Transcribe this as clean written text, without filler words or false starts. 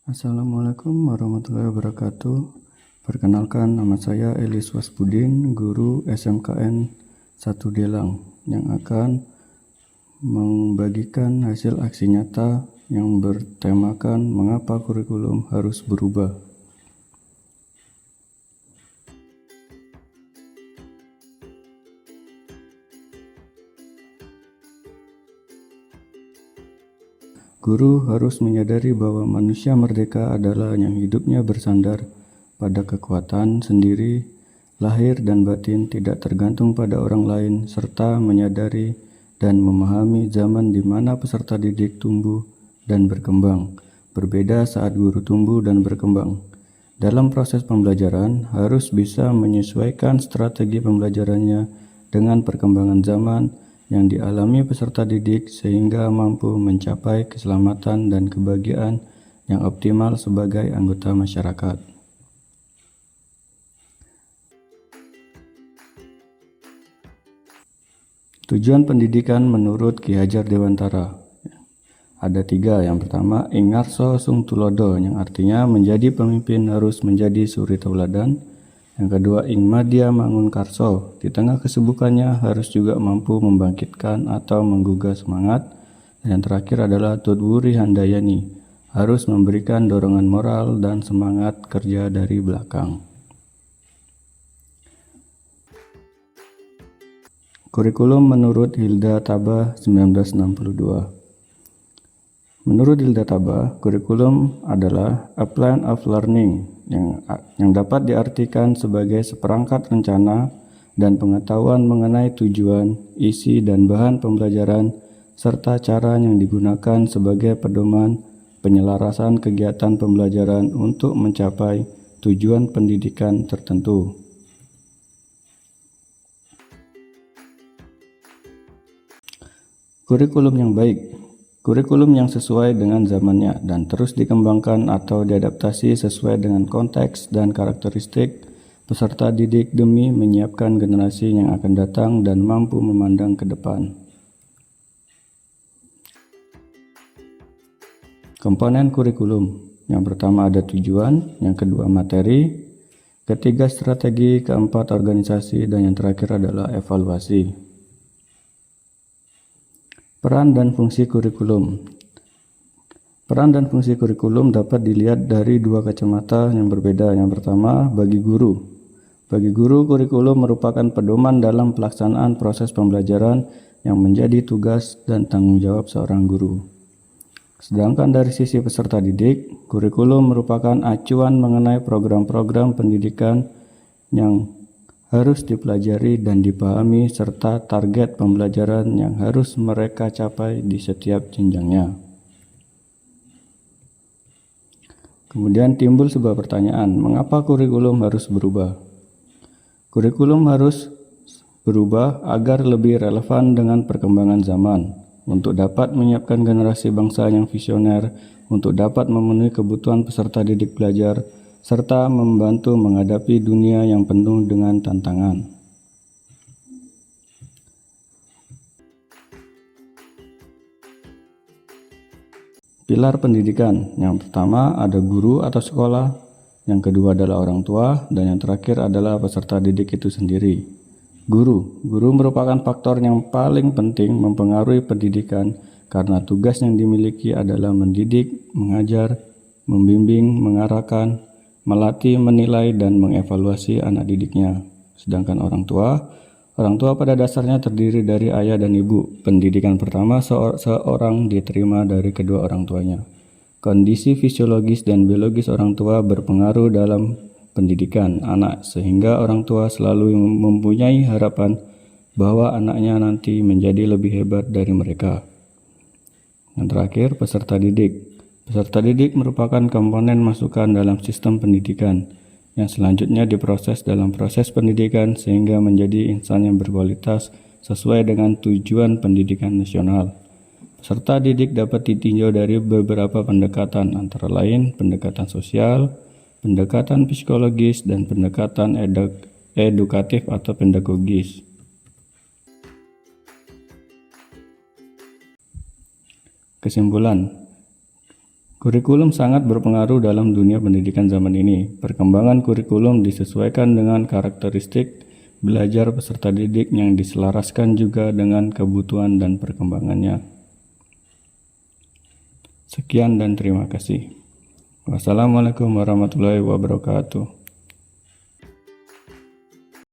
Assalamualaikum warahmatullahi wabarakatuh. Perkenalkan, nama saya Elis Wasbudin, guru SMKN 1 Delang, yang akan membagikan hasil aksi nyata yang bertemakan mengapa kurikulum harus berubah. Guru harus menyadari bahwa manusia merdeka adalah yang hidupnya bersandar pada kekuatan sendiri, lahir dan batin, tidak tergantung pada orang lain, serta menyadari dan memahami zaman di mana peserta didik tumbuh dan berkembang. Berbeda saat guru tumbuh dan berkembang. Dalam proses pembelajaran, harus bisa menyesuaikan strategi pembelajarannya dengan perkembangan zaman yang dialami peserta didik sehingga mampu mencapai keselamatan dan kebahagiaan yang optimal sebagai anggota masyarakat. Tujuan pendidikan menurut Ki Hajar Dewantara ada 3. Yang pertama, ing ngarso sung tulodo, yang artinya menjadi pemimpin harus menjadi suri tauladan. Yang kedua, ing madya mangun karso, di tengah kesibukannya harus juga mampu membangkitkan atau menggugah semangat. Dan yang terakhir adalah tudwuri handayani, harus memberikan dorongan moral dan semangat kerja dari belakang. Kurikulum menurut Hilda Tabah 1962. Menurut Hilda Tabah, kurikulum adalah a plan of learning yang dapat diartikan sebagai seperangkat rencana dan pengetahuan mengenai tujuan, isi dan bahan pembelajaran, serta cara yang digunakan sebagai pedoman penyelarasan kegiatan pembelajaran untuk mencapai tujuan pendidikan tertentu. Kurikulum yang baik. Kurikulum yang sesuai dengan zamannya dan terus dikembangkan atau diadaptasi sesuai dengan konteks dan karakteristik peserta didik demi menyiapkan generasi yang akan datang dan mampu memandang ke depan. Komponen kurikulum. Yang pertama ada tujuan, yang kedua materi, ketiga strategi, keempat organisasi, dan yang terakhir adalah evaluasi. Peran dan fungsi kurikulum. Peran dan fungsi kurikulum dapat dilihat dari 2 kacamata yang berbeda. Yang pertama, bagi guru. Bagi guru, kurikulum merupakan pedoman dalam pelaksanaan proses pembelajaran yang menjadi tugas dan tanggung jawab seorang guru. Sedangkan dari sisi peserta didik, kurikulum merupakan acuan mengenai program-program pendidikan yang harus dipelajari dan dipahami serta target pembelajaran yang harus mereka capai di setiap jenjangnya. Kemudian timbul sebuah pertanyaan, mengapa kurikulum harus berubah? Kurikulum harus berubah agar lebih relevan dengan perkembangan zaman, untuk dapat menyiapkan generasi bangsa yang visioner, untuk dapat memenuhi kebutuhan peserta didik belajar, serta membantu menghadapi dunia yang penuh dengan tantangan. Pilar pendidikan. Yang pertama ada guru atau sekolah, yang kedua adalah orang tua, dan yang terakhir adalah peserta didik itu sendiri. Guru merupakan faktor yang paling penting mempengaruhi pendidikan karena tugas yang dimiliki adalah mendidik, mengajar, membimbing, mengarahkan, melatih, menilai, dan mengevaluasi anak didiknya. Sedangkan orang tua pada dasarnya terdiri dari ayah dan ibu. Pendidikan pertama seorang diterima dari kedua orang tuanya. Kondisi fisiologis dan biologis orang tua berpengaruh dalam pendidikan anak, sehingga orang tua selalu mempunyai harapan bahwa anaknya nanti menjadi lebih hebat dari mereka. Yang terakhir, peserta didik. Peserta didik merupakan komponen masukan dalam sistem pendidikan yang selanjutnya diproses dalam proses pendidikan sehingga menjadi insan yang berkualitas sesuai dengan tujuan pendidikan nasional. Peserta didik dapat ditinjau dari beberapa pendekatan, antara lain pendekatan sosial, pendekatan psikologis, dan pendekatan edukatif atau pedagogis. Kesimpulan, Kurikulum sangat berpengaruh dalam dunia pendidikan zaman ini. Perkembangan kurikulum disesuaikan dengan karakteristik belajar peserta didik yang diselaraskan juga dengan kebutuhan dan perkembangannya. Sekian dan terima kasih. Wassalamualaikum warahmatullahi wabarakatuh.